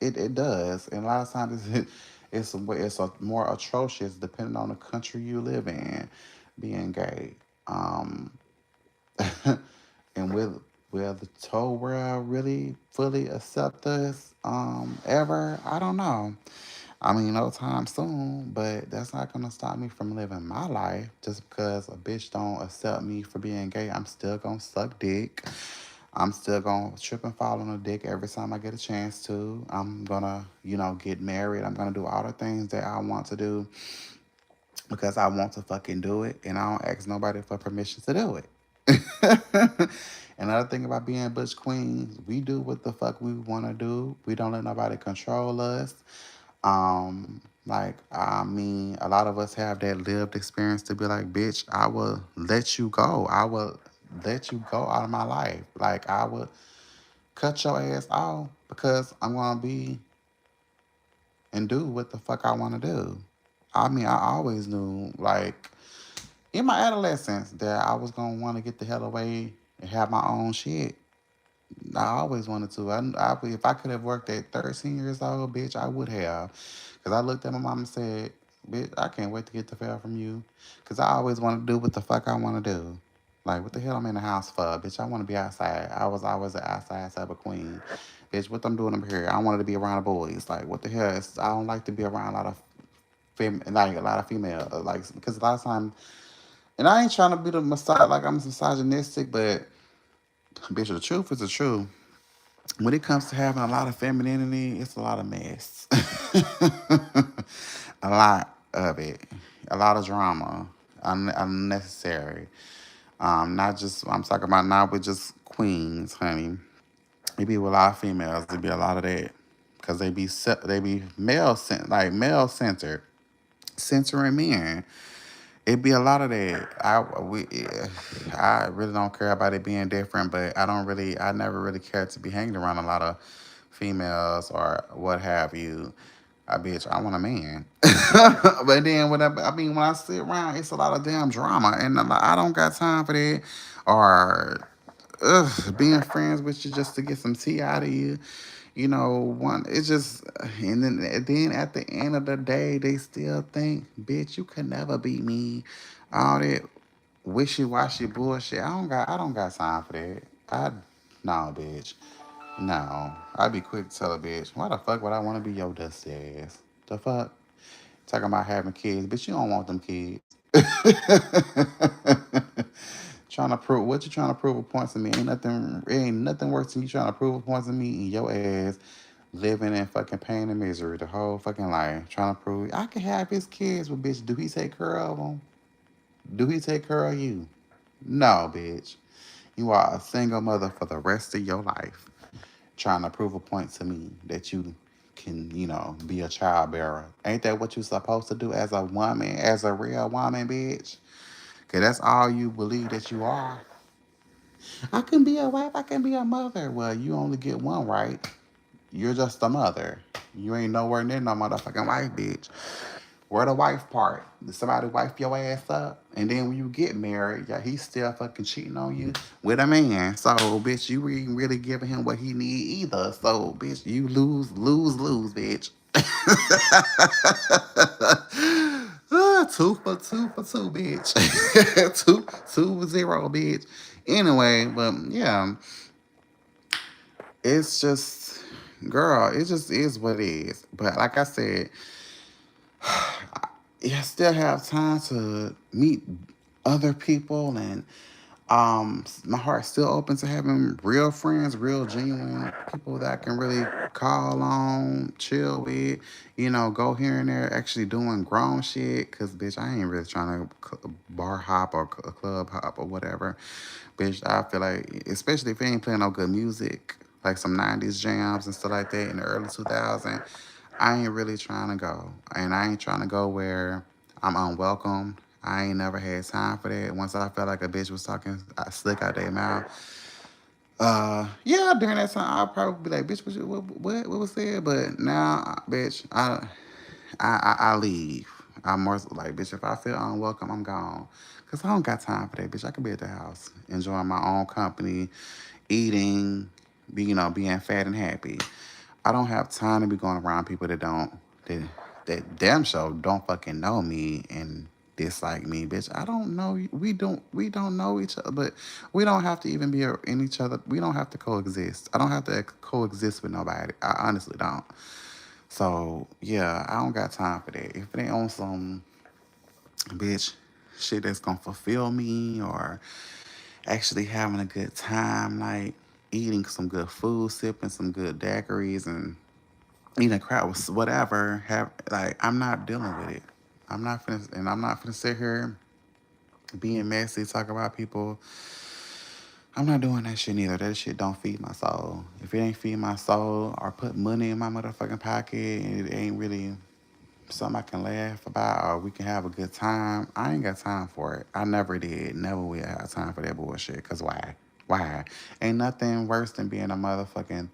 it does. And a lot of times it's a more atrocious depending on the country you live in, being gay. Um, and will the whole world really fully accept us ever? I don't know. I mean, no time soon, but that's not gonna stop me from living my life. Just because a bitch don't accept me for being gay, I'm still gonna suck dick. I'm still gonna trip and fall on a dick every time I get a chance to. I'm gonna, get married. I'm gonna do all the things that I want to do because I want to fucking do it, and I don't ask nobody for permission to do it. Another thing about being Butch Queens, we do what the fuck we want to do. We don't let nobody control us. I mean, a lot of us have that lived experience to be like, bitch, I will let you go. I will let you go out of my life. Like, I would cut your ass off because I'm gonna be and do what the fuck I wanna do. I mean, I always knew, like, in my adolescence, that I was gonna wanna get the hell away and have my own shit. I always wanted to. If I could have worked at 13 years old, bitch, I would have. Because I looked at my mom and said, bitch, I can't wait to get the fail from you. Because I always want to do what the fuck I want to do. Like, what the hell I'm in the house for? Bitch, I want to be outside. I was always an outside type of queen. Bitch, what I'm doing up here? I wanted to be around the boys. Like, what the hell? I don't like to be around a lot of female. Because a lot of times, and I ain't trying to be like I'm misogynistic, but bitch, the truth is the truth. When it comes to having a lot of femininity, it's a lot of mess. A lot of it. A lot of drama. Unnecessary. Not just, I'm talking about not with just queens, honey. It be with a lot of females. It be a lot of that. Because they be male centered. Centering men. It be a lot of that. I really don't care about it being different, but I never really cared to be hanging around a lot of females or what have you. Bitch, I want a man. But then when I sit around, it's a lot of damn drama, and I don't got time for that. Or being friends with you just to get some tea out of you. One, it's just, and then at the end of the day, they still think, bitch, you could never beat me. All that wishy washy bullshit. I don't got time for that. No, bitch. No. I'd be quick to tell a bitch, why the fuck would I want to be your dusty ass? The fuck? Talking about having kids, bitch, you don't want them kids. Trying to prove what you trying to prove a point to me. Ain't nothing worse than you trying to prove a point to me and your ass living in fucking pain and misery the whole fucking life. Trying to prove I can have his kids, but bitch, do he take care of them? Do he take care of you? No, bitch. You are a single mother for the rest of your life. Trying to prove a point to me that you can, be a child bearer. Ain't that what you supposed to do as a woman, as a real woman, bitch? Cause that's all you believe that you are. I can be a wife, I can be a mother. Well, you only get one right. You're just a mother. You ain't nowhere near no motherfucking wife, bitch. Where the wife part? Did somebody wife your ass up? And then when you get married, yeah, he's still fucking cheating on you with a man. So, bitch, you ain't really giving him what he need either. So, bitch, you lose, lose, lose, bitch. 2 for 2, bitch. 2-0, bitch. Anyway, but yeah, it's just, girl, it just is what it is. But like I said, I still have time to meet other people, and my heart's still open to having real friends, real genuine people that I can really call on, chill with, go here and there, actually doing grown shit. Cause bitch, I ain't really trying to bar hop or club hop or whatever. Bitch, I feel like, especially if they ain't playing no good music. like some 90s jams and stuff like that in the early 2000s, I ain't really trying to go. And I ain't trying to go where I'm unwelcome. I ain't never had time for that. Once I felt like a bitch was talking slick out their mouth, yeah, during that time, I'll probably be like, bitch, what was said? But now, bitch, I leave. I'm more so like, bitch, if I feel unwelcome, I'm gone. Because I don't got time for that, bitch. I could be at the house, enjoying my own company, eating, being fat and happy. I don't have time to be going around people that that damn show don't fucking know me and dislike me, bitch. I don't know. We don't know each other, but we don't have to even be in each other. We don't have to coexist. I don't have to coexist with nobody. I honestly don't. So yeah, I don't got time for that. If it ain't on some bitch shit that's gonna fulfill me or actually having a good time, like eating some good food, sipping some good daiquiris, and eating crap with whatever. Have like I'm not dealing with it. I'm not finna sit here being messy, talk about people. I'm not doing that shit neither. That shit don't feed my soul. If it ain't feed my soul or put money in my motherfucking pocket and it ain't really something I can laugh about or we can have a good time, I ain't got time for it. I never did. Never will have time for that bullshit. Cause why? Why? Ain't nothing worse than being a motherfucking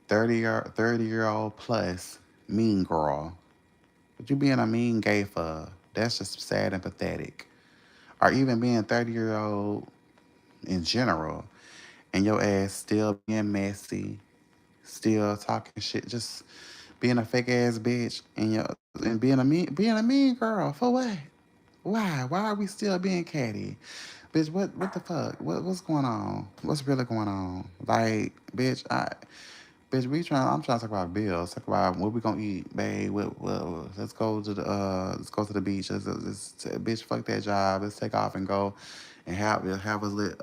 30-year old plus mean girl. What you being a mean gay for? That's just sad and pathetic. Or even being 30-year old in general and your ass still being messy, still talking shit, just being a fake ass bitch and being a mean girl for what? Why? Why are we still being catty? Bitch, what the fuck? What's going on? What's really going on? Like, bitch, I'm trying to talk about bills. Talk about what we gonna eat, babe. Let's go to the beach. Bitch, fuck that job. Let's take off and go and have us lit.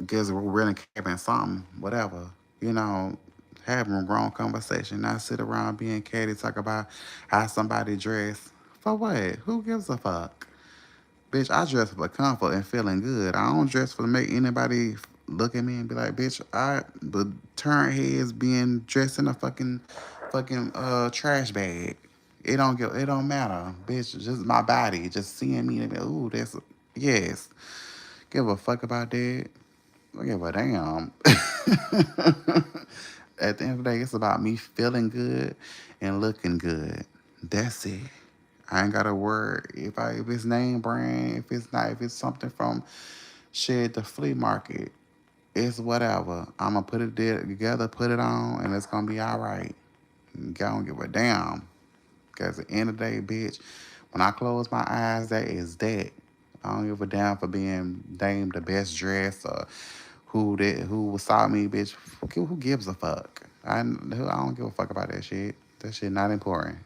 Guess we're renting cabin something, whatever. You know, having a grown conversation. Not sit around being catty. Talk about how somebody dress. For what? Who gives a fuck? Bitch, I dress for comfort and feeling good. I don't dress for to make anybody look at me and be like, bitch, but turn heads being dressed in a fucking trash bag. It don't matter. Bitch, just my body. Just seeing me and be like, ooh, that's yes. Give a fuck about that. I give a damn. At the end of the day, it's about me feeling good and looking good. That's it. I ain't got a word. If it's name brand, if it's not, if it's something from shit the flea market, it's whatever. I'ma put it there together, put it on, and it's gonna be all right. I don't give a damn. Cause at the end of the day, bitch, when I close my eyes, that is that. I don't give a damn for being named the best dress or who saw me, bitch. Who gives a fuck? I don't give a fuck about that shit. That shit not important.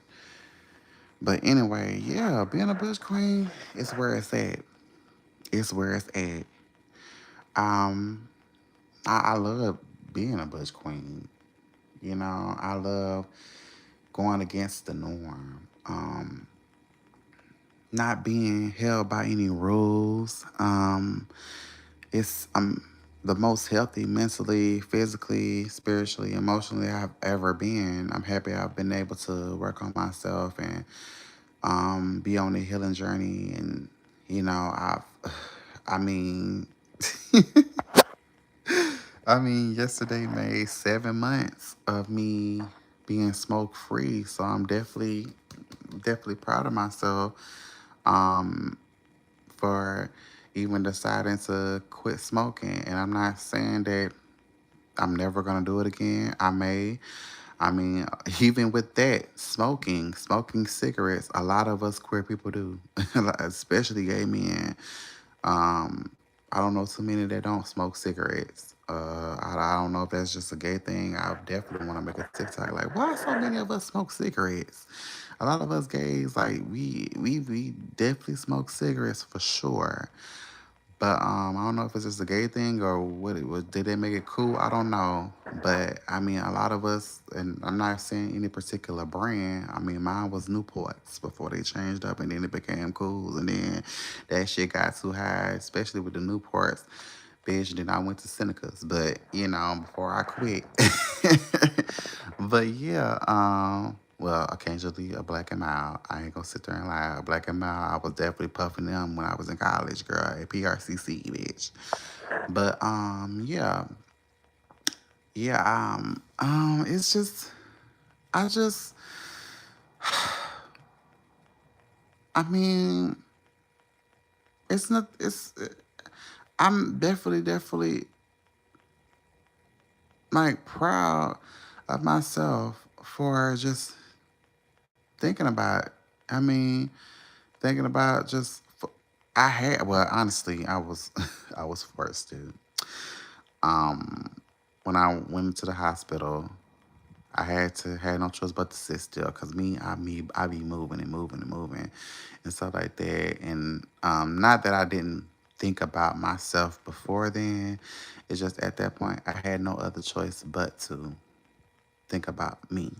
But anyway, yeah, being a Butch queen is where it's at. It's where it's at. Um, I love being a Butch queen. I love going against the norm. Not being held by any rules. It's the most healthy mentally, physically, spiritually, emotionally I've ever been. I'm happy I've been able to work on myself and be on the healing journey. And I mean, yesterday made 7 months of me being smoke free, so I'm definitely proud of myself um, for even deciding to quit smoking. And I'm not saying that I'm never gonna do it again. I may. I mean, even with that, smoking cigarettes, a lot of us queer people do, especially gay men. Um, I don't know too many that don't smoke cigarettes. I don't know if that's just a gay thing. I definitely want to make a TikTok like, why so many of us smoke cigarettes? A lot of us gays, like we definitely smoke cigarettes for sure. But I don't know if it's just a gay thing or what it was. Did they make it cool? I don't know. But I mean, a lot of us, and I'm not saying any particular brand. I mean, mine was Newports before they changed up, and then it became cool, and then that shit got too high, especially with the Newports. Bitch, then I went to Seneca's, but before I quit. But yeah, well, occasionally a black and mild. I ain't gonna sit there and lie. A black and mild, I was definitely puffing them when I was in college, girl, at PRCC, bitch. But yeah, yeah, it's just, I just, I mean, it's not, I'm definitely like proud of myself for just thinking about. I mean, thinking about just. I had well, honestly, I was I was forced to. Um, when I went into the hospital, I had no choice but to sit still because I be moving and moving and moving and stuff like that. And not that I didn't think about myself before then. It's just at that point I had no other choice but to think about me.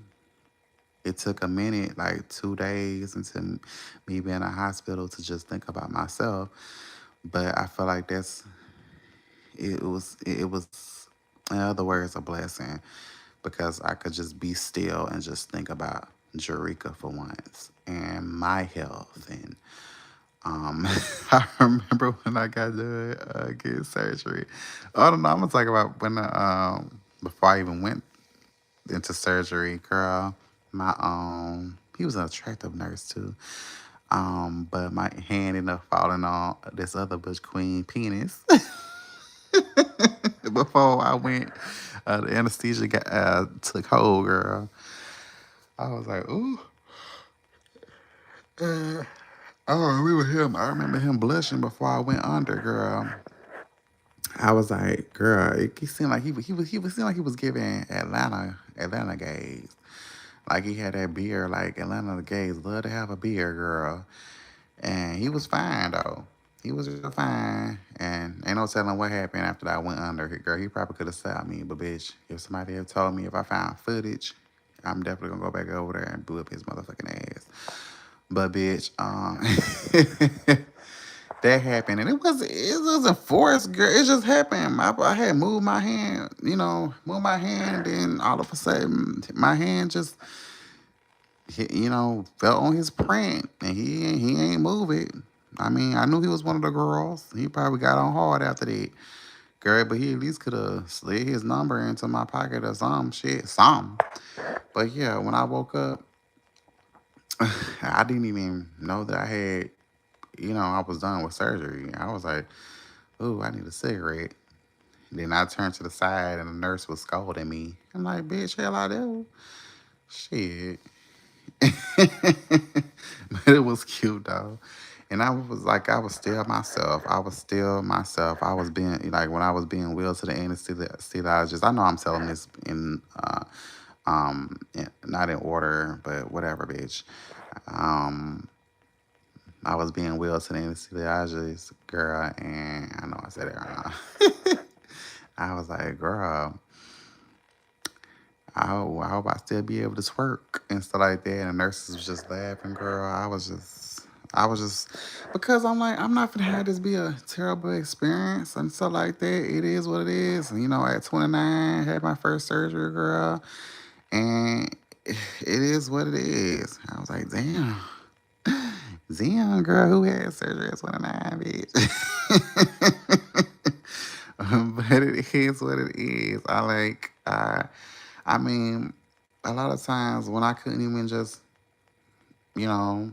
It took a minute, like 2 days into me being in a hospital to just think about myself. But I feel like it was in other words a blessing because I could just be still and just think about Jerika for once and my health and I remember when I got done getting surgery. I don't know. I'm gonna talk about when before I even went into surgery, girl. My he was an attractive nurse too. But my hand ended up falling on this other Butch Queen penis before I went. The anesthesia took hold, girl. I was like, ooh. I remember him. I remember him blushing before I went under, girl. I was like, girl, it seemed like he seemed like he was giving Atlanta gays. Like he had that beard, like Atlanta gays love to have a beard, girl. And he was fine though. He was real fine, and ain't no telling what happened after that I went under. Girl, he probably could have stopped me, but bitch, if somebody had told me if I found footage, I'm definitely gonna go back over there and whip his motherfucking ass. But bitch, that happened, and it wasn't forced, girl. It just happened. I had moved my hand, moved my hand, and all of a sudden, my hand just, fell on his print, and he ain't move it. I mean, I knew he was one of the girls. He probably got on hard after that, girl. But he at least could have slid his number into my pocket or some shit, some. But yeah, when I woke up, I didn't even know that I had, I was done with surgery. I was like, ooh, I need a cigarette. Then I turned to the side and the nurse was scolding me. I'm like, bitch, hell I do. Shit. But it was cute though. And I was still myself. I was still myself. I was being, like, when I was being wheeled to the anesthesiologist. I know I'm telling this not in order, but whatever, bitch. Um, I was being wheeled to the anesthesiologist, girl, and I know I said it wrong. I was like, girl, I hope I still be able to twerk and stuff like that. And the nurses was just laughing, girl. I was just, because I'm like, I'm not gonna have this be a terrible experience and stuff like that. It is what it is. And, at 29, had my first surgery, girl, and it is what it is. I was like, damn. Damn, girl, who had surgery at 29, bitch? But it is what it is. I mean, a lot of times when I couldn't even just, you know,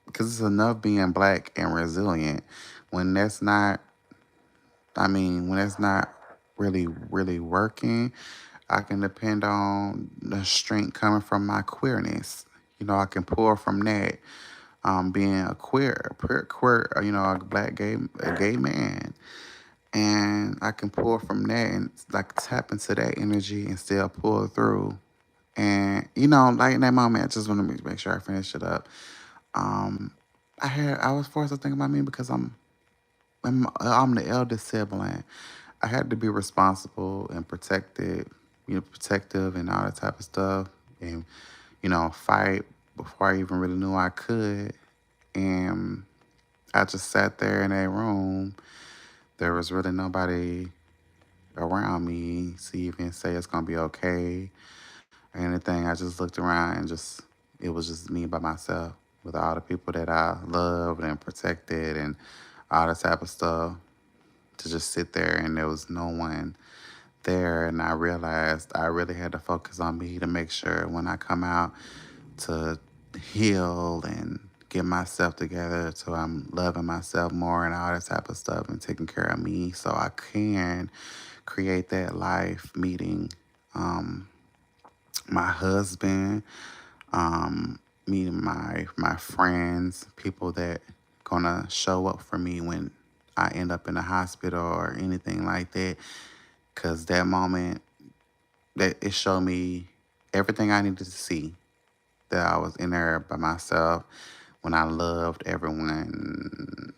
because it's enough being black and resilient. When that's not, when that's not really working, I can depend on the strength coming from my queerness. I can pour from that. Being a queer, a black a gay man, and I can pull from that and like tap into that energy and still pull through. And like in that moment, I just want to make sure I finish it up. Um, I was forced to think about me because I'm the eldest sibling. I had to be responsible and protective and all that type of stuff, and fight before I even really knew I could. And I just sat there in that room There was really nobody around me to even say it's gonna be okay or anything. I just looked around and just it was just me by myself with all the people that I loved and protected and all that type of stuff to just sit there and there was no one there. And I realized I really had to focus on me to make sure when I come out to heal and get myself together so I'm loving myself more and all that type of stuff and taking care of me so I can create that life meeting um, my husband, meeting my friends, people that gonna show up for me when I end up in the hospital or anything like that. Cause that moment that it showed me everything I needed to see. That I was in there by myself when I loved everyone,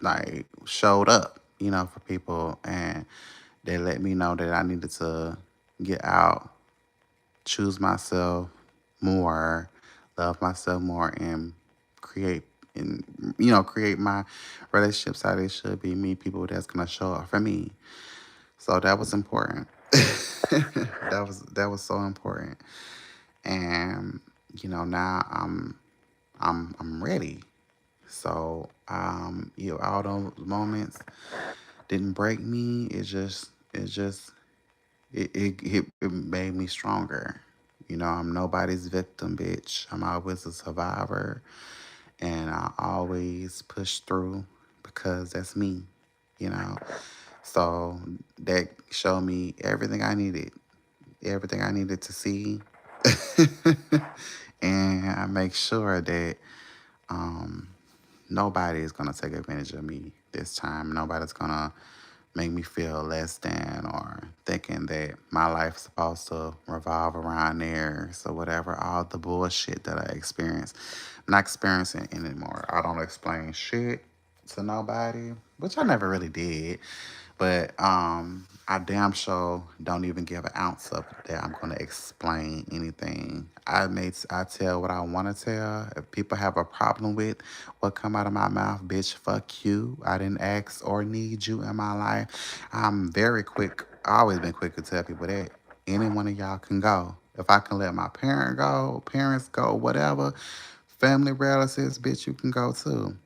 like showed up, for people, and they let me know that I needed to get out, choose myself more, love myself more, and create create my relationships how they should be. Meet people that's gonna show up for me. So that was important. That was so important. And now I'm ready. So all those moments didn't break me. It made me stronger. I'm nobody's victim, bitch. I'm always a survivor, and I always push through because that's me. You know, so that showed me everything I needed to see, and I make sure that um, nobody is gonna take advantage of me this time. Nobody's gonna make me feel less than or thinking that my life's supposed to revolve around theirs or whatever. All the bullshit that I experienced, I'm not experiencing anymore. I don't explain shit to nobody, which I never really did. But I damn sure don't even give an ounce of that I'm gonna explain anything. I tell what I wanna tell. If people have a problem with what come out of my mouth, bitch, fuck you. I didn't ask or need you in my life. I'm very quick, I always been quick to tell people that any one of y'all can go. If I can let my parents go, whatever, family relatives, bitch, you can go too.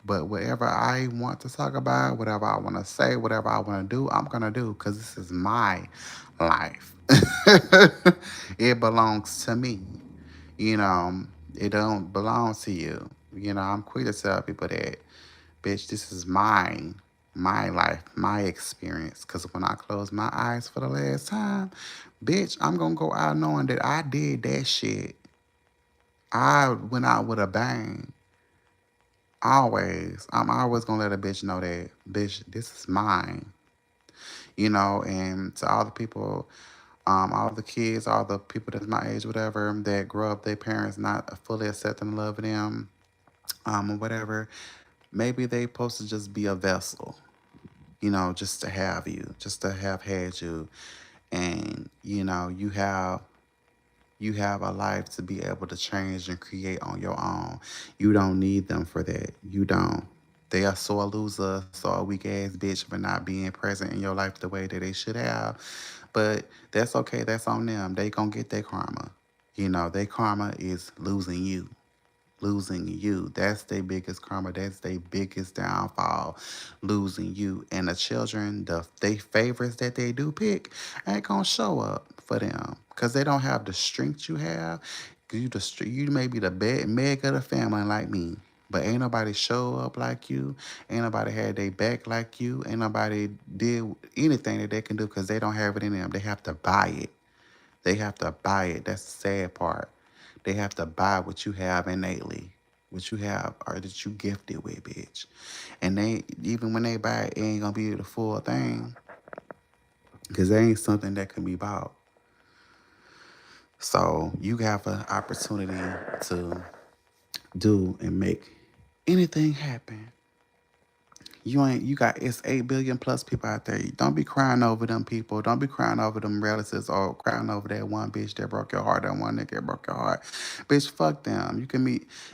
But whatever I want to talk about, whatever I want to say, whatever I want to do, I'm going to do because this is my life. It belongs to me. You know, it don't belong to you. I'm quick to tell people that, bitch, this is mine, my life, my experience. Because when I close my eyes for the last time, bitch, I'm going to go out knowing that I did that shit. I went out with a bang. Always. I'm always gonna let a bitch know that, bitch, this is mine. And to all the people, all the kids, all the people that's my age, whatever, that grow up, their parents not fully accepting and loving them, or whatever, maybe they supposed to just be a vessel, just to have you, just to have had you. And, you have a life to be able to change and create on your own. You don't need them for that. You don't. They are so a loser, so a weak ass bitch for not being present in your life the way that they should have. But that's okay. That's on them. They gonna get their karma. Their karma is losing you, losing you. That's their biggest karma. That's their biggest downfall, losing you. And the children, they favorites that they do pick, ain't gonna show up for them because they don't have the strength you have. You may be the meg of the family like me. But ain't nobody show up like you. Ain't nobody had their back like you. Ain't nobody did anything that they can do because they don't have it in them. They have to buy it. They have to buy it. That's the sad part. They have to buy what you have innately, what you have or that you gifted with, bitch. And they even when they buy it, it ain't gonna be the full thing because they ain't something that can be bought. So you have an opportunity to do and make anything happen. You got it's 8 billion plus people out there. Don't be crying over them people. Don't be crying over them relatives or crying over that one bitch that broke your heart, that one nigga that broke your heart. Bitch, fuck them.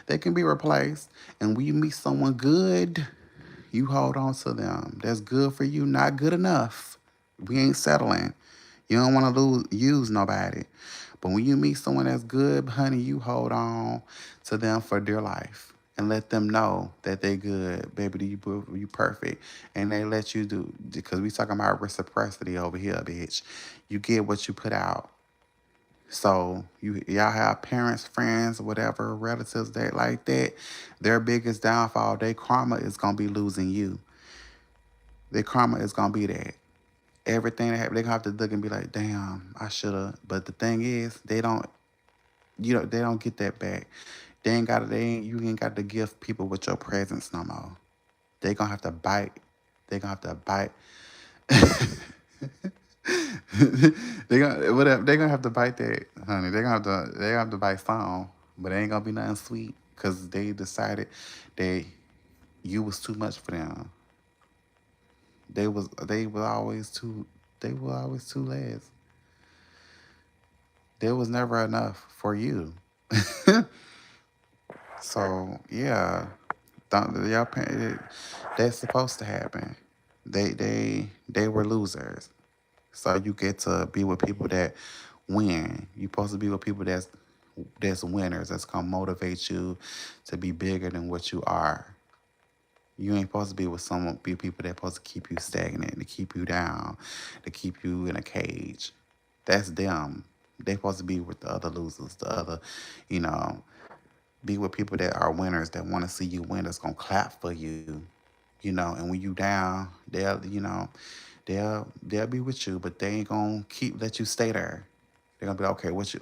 They can be replaced. And when you meet someone good, You hold on to them. That's good for you, not good enough. We ain't settling. You don't want to use nobody. But when you meet someone that's good, honey, you hold on to them for dear life and let them know that they good, baby. You perfect, and they let you do because we talking about reciprocity over here, bitch. You get what you put out. So y'all have parents, friends, whatever, relatives that like that. Their biggest downfall, their karma is gonna be losing you. Their karma is gonna be that. Everything they have, they gonna have to look and be like, damn, I shoulda. But the thing is, they don't. They don't get that back. They ain't got. They ain't. You ain't got to gift people with your presence no more. They gonna have to bite. They gonna have to bite. They gonna whatever. They gonna have to bite that, honey. They gonna have to. They gonna have to bite some, but it ain't gonna be nothing sweet because they decided that you was too much for them. They were always too. They were always too less. There was never enough for you. So yeah, y'all that's supposed to happen. They were losers. So you get to be with people that win. You supposed to be with people that's winners. That's gonna motivate you to be bigger than what you are. You ain't supposed to be with someone be people that supposed to keep you stagnant, to keep you down, to keep you in a cage. That's them. They supposed to be with the other losers, the other, you know, be with people that are winners that want to see you win. That's gonna clap for you. And when you down, they'll be with you, but they ain't gonna let you stay there. They're gonna be like, what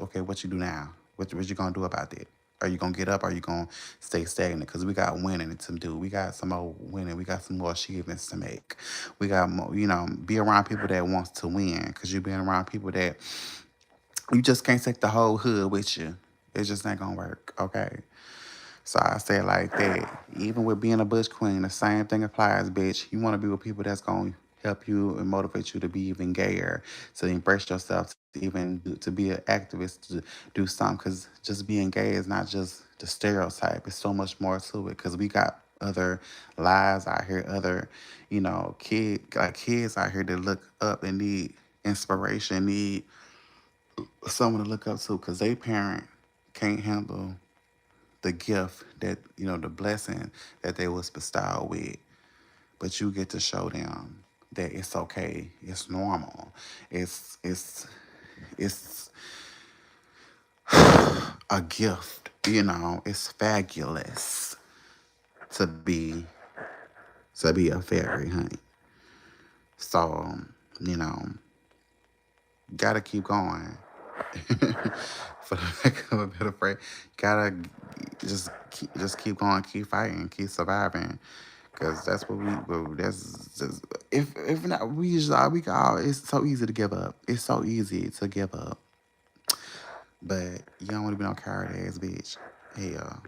you do now? What you gonna do about that? Are you gonna get up? Are you gonna stay stagnant? Because we got winning to do. We got some more winning. We got some more achievements to make. We got more. Be around people that wants to win. Because you being around people that you just can't take the whole hood with you. It just ain't gonna work. Okay. So I say it like that. Even with being a Butch queen, the same thing applies, bitch. You want to be with people that's going to help you and motivate you to be even gayer, to embrace yourself, to even to be an activist, to do something. Because just being gay is not just the stereotype. It's so much more to it. Because we got other lives out here, other, kids out here that look up and need inspiration, need someone to look up to because they parent can't handle the gift that the blessing that they was bestowed with, but you get to show them that it's okay, it's normal, it's it's a gift, it's fabulous to be a fairy, honey. So you know gotta keep going. For the lack of a better phrase, gotta just keep going, keep fighting, keep surviving, because that's what that's just, if not we all it's so easy to give up. It's so easy to give up, but you don't want to be no coward ass bitch. Hell,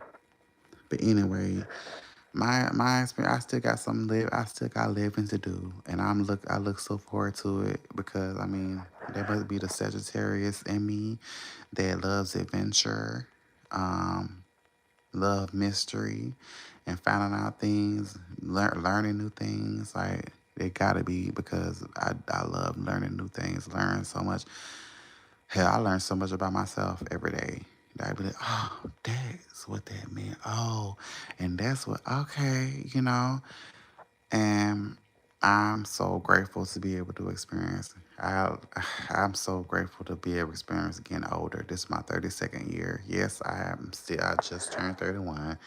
but anyway, my experience, I still got some live. I still got living to do, and I look so forward to it because I mean there must be the Sagittarius in me that loves adventure, um, love mystery, and finding out things, learning new things. Like it gotta be because I love learning new things. Learn so much. Hell, I learn so much about myself every day. That I be like, oh, that's what that meant. Oh, and that's what, okay. And I'm so grateful to be able to experience. I'm so grateful to be able to experience getting older. This is my 32nd year. Yes, I just turned 31.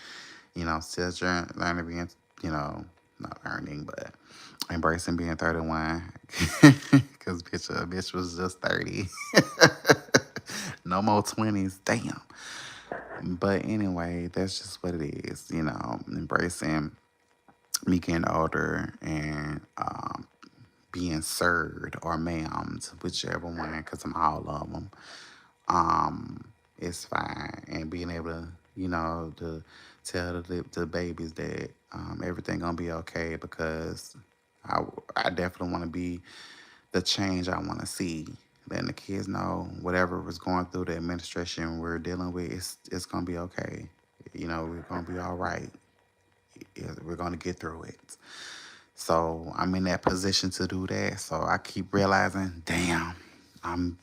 Still learning being, not learning, but embracing being 31. Because bitch was just 30. No more 20s. Damn. But anyway, that's just what it is. Embracing me getting older and being sirred or ma'amed, whichever one, because I'm all of them. It's fine, and being able to, to tell the babies that everything gonna be okay because I I definitely want to be the change I want to see. Letting the kids know whatever was going through the administration we're dealing with, it's gonna be okay. We're gonna be all right. we're gonna get through it. So I'm in that position to do that. So I keep realizing, damn, I'm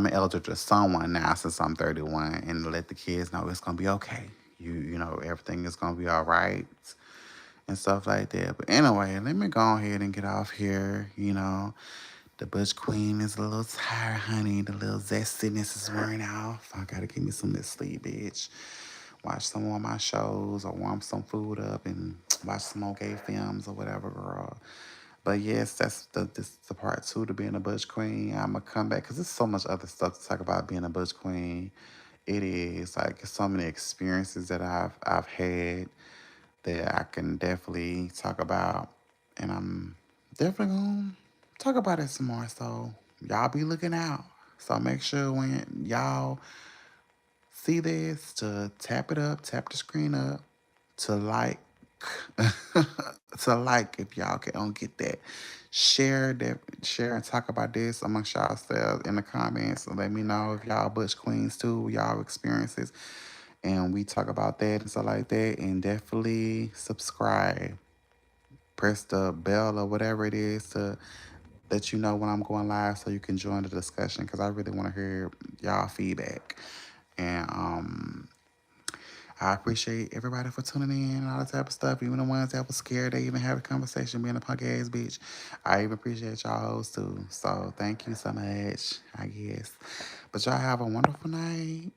eligible to someone now since I'm 31, and to let the kids know it's gonna be okay. You know everything is gonna be all right and stuff like that. But anyway, let me go ahead and get off here. The Butch Queen is a little tired, honey. The little zestiness is wearing off. I gotta give me some of this sleep, bitch. Watch some more of my shows or warm some food up and watch some more gay films or whatever, girl. But yes, this is the part two to being a Butch Queen. I'm gonna come back because there's so much other stuff to talk about being a Butch Queen. It is like so many experiences that I've had that I can definitely talk about, and I'm definitely gonna talk about it some more. So y'all be looking out. So make sure when y'all see this to tap it up, tap the screen up, to like, to like if y'all don't get that. Share and talk about this amongst yourselves in the comments. And let me know if y'all Butch Queens too, y'all experiences, and we talk about that and stuff like that. And definitely subscribe, press the bell or whatever it is to let you know when I'm going live, so you can join the discussion because I really want to hear y'all feedback. And I appreciate everybody for tuning in and all that type of stuff. Even the ones that was scared they even have a conversation being a punk ass bitch. I even appreciate y'all hoes too. So thank you so much, I guess. But y'all have a wonderful night.